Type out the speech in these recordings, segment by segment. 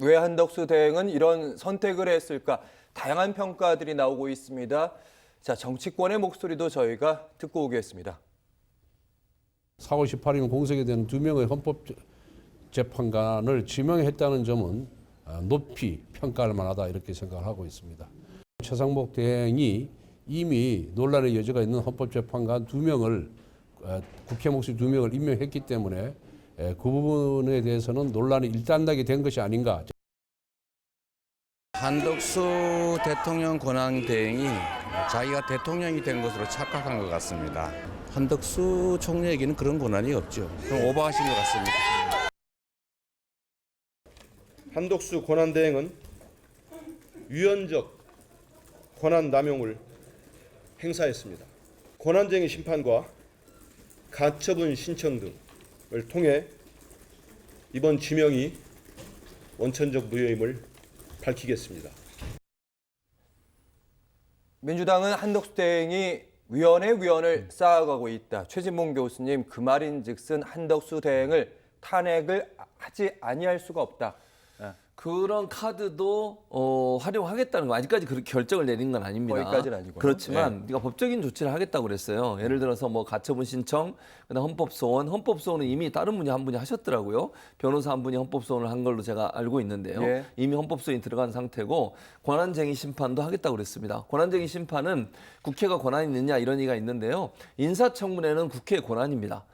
왜 한덕수 대행은 이런 선택을 했을까? 다양한 평가들이 나오고 있습니다. 자, 정치권의 목소리도 저희가 듣고 오겠습니다. 4월 18일 공석이 된 2명의 헌법재판관을 지명했다는 점은 높이 평가할 만하다 이렇게 생각을 하고 있습니다. 최상목 대행이 이미 논란의 여지가 있는 헌법재판관 2명을 국회 목소리 2명을 임명했기 때문에 그 부분에 대해서는 논란이 일단락이 된 것이 아닌가. 한덕수 대통령 권한대행이 자기가 대통령이 된 것으로 착각한 것 같습니다. 한덕수 총리에게는 그런 권한이 없죠. 좀 오버하신 것 같습니다. 한덕수 권한대행은 유연적 권한 남용을 행사했습니다. 권한쟁의 심판과 가처분 신청 등을 통해 이번 지명이 원천적 무효임을 밝히겠습니다. 민주당은 한덕수 대행이 위원을 쌓아가고 있다. 최진봉 교수님, 그 말인즉슨 한덕수 대행을 탄핵을 하지 아니할 수가 없다. 그런 카드도 활용하겠다는 거 아직까지 그렇게 결정을 내린 건 아닙니다. 거기까지는 아니고요. 그렇지만 네가 법적인 조치를 하겠다고 그랬어요. 예를 들어서 뭐 가처분 신청, 그다음 헌법소원은 이미 다른 분이 한 분이 하셨더라고요. 변호사 한 분이 헌법소원을 한 걸로 제가 알고 있는데요. 예. 이미 헌법소원이 들어간 상태고 권한쟁의 심판도 하겠다고 그랬습니다. 권한쟁의 심판은 국회가 권한이 있느냐 이런 얘기가 있는데요. 인사청문회는 국회의 권한입니다.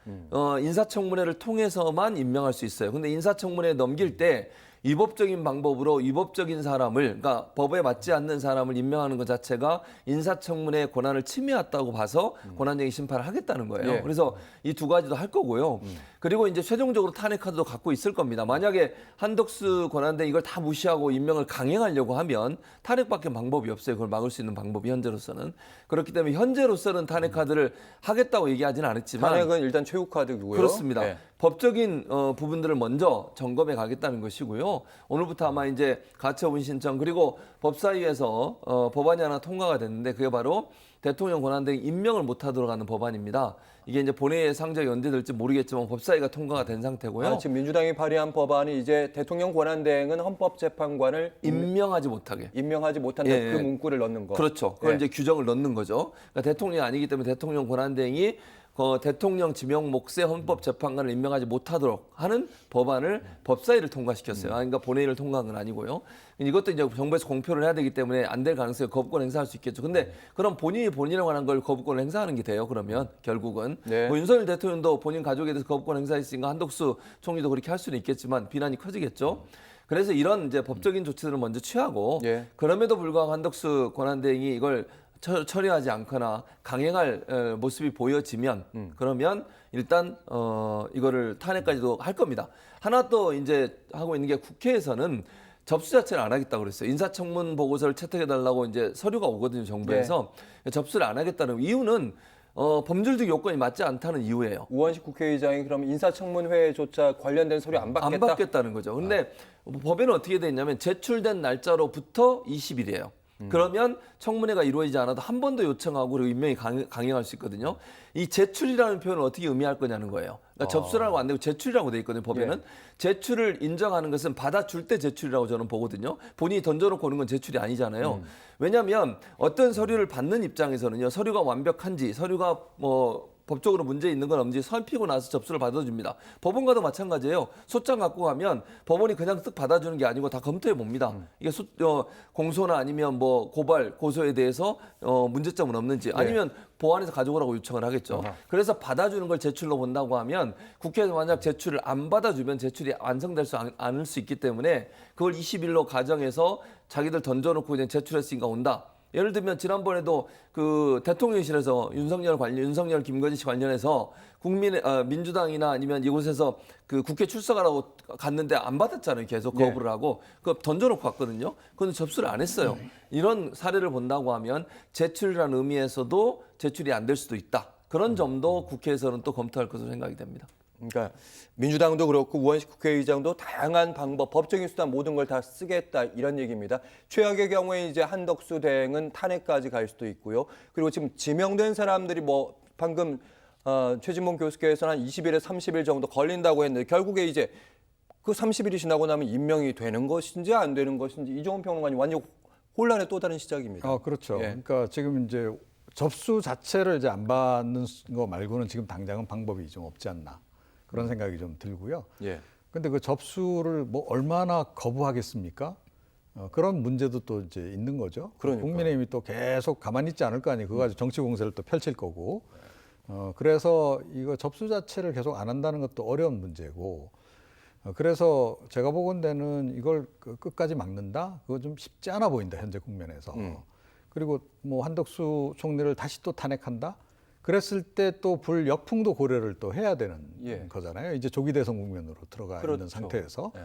인사청문회를 통해서만 임명할 수 있어요. 근데 인사청문회에 넘길 때 위법적인 방법으로 위법적인 사람을, 그러니까 법에 맞지 않는 사람을 임명하는 것 자체가 인사청문회의 권한을 침해했다고 봐서 권한쟁의 심판을 하겠다는 거예요. 예. 그래서 이 두 가지도 할 거고요. 그리고 이제 최종적으로 탄핵 카드도 갖고 있을 겁니다. 만약에 한덕수 권한대행 이걸 다 무시하고 임명을 강행하려고 하면 탄핵밖에 방법이 없어요. 그걸 막을 수 있는 방법이 현재로서는. 그렇기 때문에 현재로서는 탄핵 카드를 하겠다고 얘기하지는 않았지만 탄핵은 일단 최후 카드고요. 그렇습니다. 네. 법적인 부분들을 먼저 점검해 가겠다는 것이고요. 오늘부터 아마 이제 가처분 신청 그리고 법사위에서 법안이 하나 통과가 됐는데 그게 바로 대통령 권한대행 임명을 못하도록 하는 법안입니다. 이게 이제 본회의에 상정이 언제 될지 모르겠지만 법사위가 통과가 된 상태고요. 지금 민주당이 발의한 법안이 이제 대통령 권한대행은 헌법재판관을 임명하지 못하게. 임명하지 못한다. 예, 그 예. 문구를 넣는 거. 그렇죠. 그걸 예. 이제 규정을 넣는 거죠. 그러니까 대통령이 아니기 때문에 대통령 권한대행이 대통령 지명 몫의 헌법재판관을 임명하지 못하도록 하는 법안을 법사위를 통과시켰어요. 그러니까 본회의를 통과한 건 아니고요. 이것도 이제 정부에서 공표를 해야 되기 때문에 안 될 가능성이 거부권 행사할 수 있겠죠. 근데 그럼 본인이 본인에 관한 걸 거부권을 행사하는 게 돼요. 그러면 결국은 네. 뭐 윤석열 대통령도 본인 가족에 대해서 거부권 행사했으니까 한덕수 총리도 그렇게 할 수는 있겠지만 비난이 커지겠죠. 그래서 이런 이제 법적인 조치들을 먼저 취하고 예. 그럼에도 불구하고 한덕수 권한대행이 이걸 처리하지 않거나 강행할 모습이 보여지면 그러면 일단 이거를 탄핵까지도 할 겁니다. 하나 또 이제 하고 있는 게 국회에서는 접수 자체를 안 하겠다고 그랬어요. 인사청문 보고서를 채택해달라고 이제 서류가 오거든요, 정부에서. 접수를 안 하겠다는 이유는 법률적 요건이 맞지 않다는 이유예요. 우원식 국회의장이 그럼 인사청문회조차 관련된 서류 안 받겠다? 안 받겠다는 거죠. 근데 법에는 어떻게 돼 있냐면 제출된 날짜로부터 20일이에요. 그러면 청문회가 이루어지지 않아도 한 번 더 요청하고 그리고 임명이 강행할 수 있거든요. 이 제출이라는 표현을 어떻게 의미할 거냐는 거예요. 그러니까 접수라고 안 되고 제출이라고 돼 있거든요. 법에는. 제출을 인정하는 것은 받아줄 때 제출이라고 저는 보거든요. 본인이 던져놓고 오는 건 제출이 아니잖아요. 왜냐하면 어떤 서류를 받는 입장에서는요. 서류가 완벽한지 서류가 뭐 법적으로 문제 있는 건 없는지 살피고 나서 접수를 받아줍니다. 법원과도 마찬가지예요. 소장 갖고 가면 법원이 그냥 쓱 받아주는 게 아니고 다 검토해 봅니다. 이게 공소나 아니면 뭐 고발, 고소에 대해서 문제점은 없는지 아니면 보안에서 가져오라고 요청을 하겠죠. 그래서 받아주는 걸 제출로 본다고 하면 국회에서 만약 제출을 안 받아주면 제출이 완성될 수 않을 수 있기 때문에 그걸 20일로 가정해서 자기들 던져놓고 그냥 제출했으니까 온다. 예를 들면 지난번에도 그 대통령실에서 윤석열 김건희 씨 관련해서 민주당이나 아니면 이곳에서 그 국회 출석하라고 갔는데 안 받았잖아요. 계속 거부를 하고 그 던져놓고 갔거든요. 그런데 접수를 안 했어요. 이런 사례를 본다고 하면 제출이라는 의미에서도 제출이 안 될 수도 있다. 그런 점도 국회에서는 또 검토할 것으로 생각이 됩니다. 그러니까 민주당도 그렇고 우원식 국회의장도 다양한 방법, 법적인 수단 모든 걸 다 쓰겠다 이런 얘기입니다. 최악의 경우에 이제 한덕수 대행은 탄핵까지 갈 수도 있고요. 그리고 지금 지명된 사람들이 뭐 방금 최진봉 교수께서는 한 20일에서 30일 정도 걸린다고 했는데 결국에 이제 그 30일이 지나고 나면 임명이 되는 것인지 안 되는 것인지 이종훈 평론가님 완전 혼란의 또 다른 시작입니다. 그렇죠. 예. 그러니까 지금 이제 접수 자체를 이제 안 받는 거 말고는 지금 당장은 방법이 좀 없지 않나 그런 생각이 좀 들고요. 예. 근데 그 접수를 뭐 얼마나 거부하겠습니까? 그런 문제도 또 이제 있는 거죠. 그러니까요. 국민의힘이 또 계속 가만히 있지 않을 거 아니에요. 그거 가지고 정치 공세를 또 펼칠 거고. 그래서 이거 접수 자체를 계속 안 한다는 것도 어려운 문제고. 그래서 제가 보건대는 이걸 끝까지 막는다? 그거 좀 쉽지 않아 보인다, 현재 국면에서. 그리고 뭐 한덕수 총리를 다시 또 탄핵한다? 그랬을 때 또 불역풍도 고려를 또 해야 되는 예. 거잖아요. 이제 조기 대선 국면으로 들어가 그렇죠. 있는 상태에서. 예.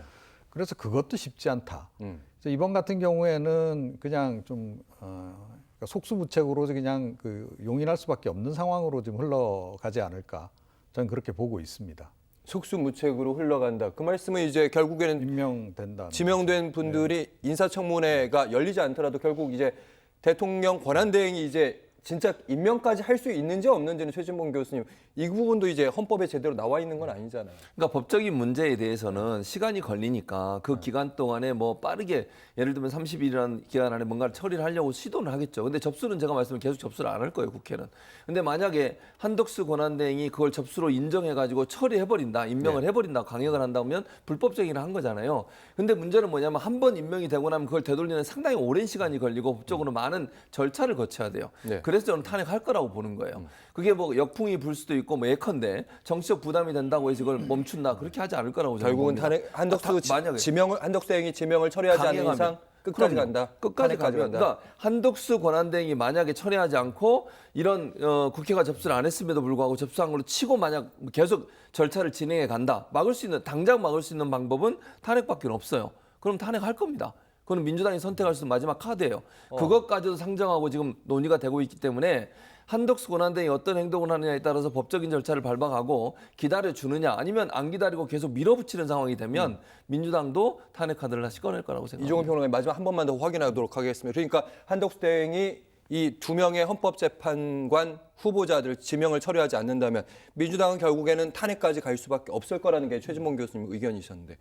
그래서 그것도 쉽지 않다. 음. 그래서 이번 같은 경우에는 그냥 좀 그러니까 속수무책으로 그냥 그 용인할 수밖에 없는 상황으로 지금 흘러가지 않을까. 저는 그렇게 보고 있습니다. 속수무책으로 흘러간다. 그 말씀은 이제 결국에는 임명된다. 지명된 분들이 인사청문회가 열리지 않더라도 결국 이제 대통령 권한대행이 이제 진짜 임명까지 할 수 있는지 없는지는 최진봉 교수님 이 부분도 이제 헌법에 제대로 나와 있는 건 아니잖아요. 그러니까 법적인 문제에 대해서는 시간이 걸리니까 그 기간 동안에 뭐 빠르게 예를 들면 30일이라는 기간 안에 뭔가를 처리를 하려고 시도는 하겠죠. 근데 접수는 제가 말씀을 계속 접수를 안 할 거예요, 국회는. 근데 만약에 한덕수 권한대행이 그걸 접수로 인정해가지고 처리해버린다, 임명을 해버린다, 강행을 한다면 불법적인 한 거잖아요. 근데 문제는 뭐냐면 한 번 임명이 되고 나면 그걸 되돌리는 상당히 오랜 시간이 걸리고 법적으로 많은 절차를 거쳐야 돼요. 네. 그래서 저는 탄핵할 거라고 보는 거예요. 그게 뭐 역풍이 불 수도 있고 뭐 예컨대 정치적 부담이 된다고 해서 이걸 멈춘다 그렇게 하지 않을 거라고 저는 결국은 봅니다. 탄핵 한덕수 만약에 지명을 한덕수 대행이 지명을 처리하지 않는 강행하면. 이상 끝까지 그럼요. 간다. 끝까지 탄핵까지 가면. 간다. 그러니까 한덕수 권한대행이 만약에 처리하지 않고 이런 국회가 접수를 안 했음에도 불구하고 접수한 걸로 치고 만약 계속 절차를 진행해 간다. 막을 수 있는 당장 막을 수 있는 방법은 탄핵밖에 없어요. 그럼 탄핵할 겁니다. 그건 민주당이 선택할 수 있는 마지막 카드예요. 그것까지도 상정하고 지금 논의가 되고 있기 때문에 한덕수 권한대행이 어떤 행동을 하느냐에 따라서 법적인 절차를 밟아가고 기다려주느냐 아니면 안 기다리고 계속 밀어붙이는 상황이 되면 민주당도 탄핵 카드를 다시 꺼낼 거라고 생각합니다. 이종훈 평론가님 마지막 한 번만 더 확인하도록 하겠습니다. 그러니까 한덕수 대행이 이 두 명의 헌법재판관 후보자들 지명을 처리하지 않는다면 민주당은 결국에는 탄핵까지 갈 수밖에 없을 거라는 게 최진봉 교수님 의견이셨는데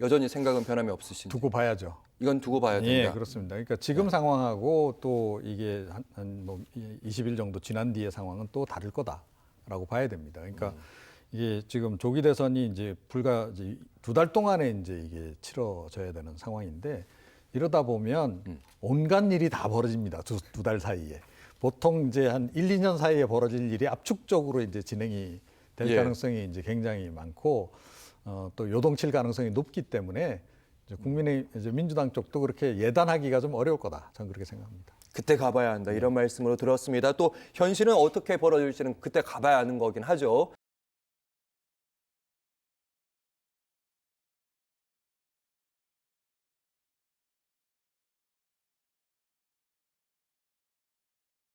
여전히 생각은 변함이 없으신지. 두고 봐야죠. 이건 두고 봐야 된다. 예, 그렇습니다. 그러니까 지금 상황하고 또 이게 한뭐 20일 정도 지난 뒤의 상황은 또 다를 거다라고 봐야 됩니다. 그러니까 이게 지금 조기 대선이 이제 불과 이제 2달 동안에 이제 이게 치러져야 되는 상황인데 이러다 보면 온갖 일이 다 벌어집니다. 두 달 사이에. 보통 이제 한 1, 2년 사이에 벌어질 일이 압축적으로 이제 진행이 될 예. 가능성이 이제 굉장히 많고 또 요동칠 가능성이 높기 때문에 이제 민주당 쪽도 그렇게 예단하기가 좀 어려울 거다. 저는 그렇게 생각합니다. 그때 가봐야 한다 이런 말씀으로 들었습니다. 또 현실은 어떻게 벌어질지는 그때 가봐야 하는 거긴 하죠.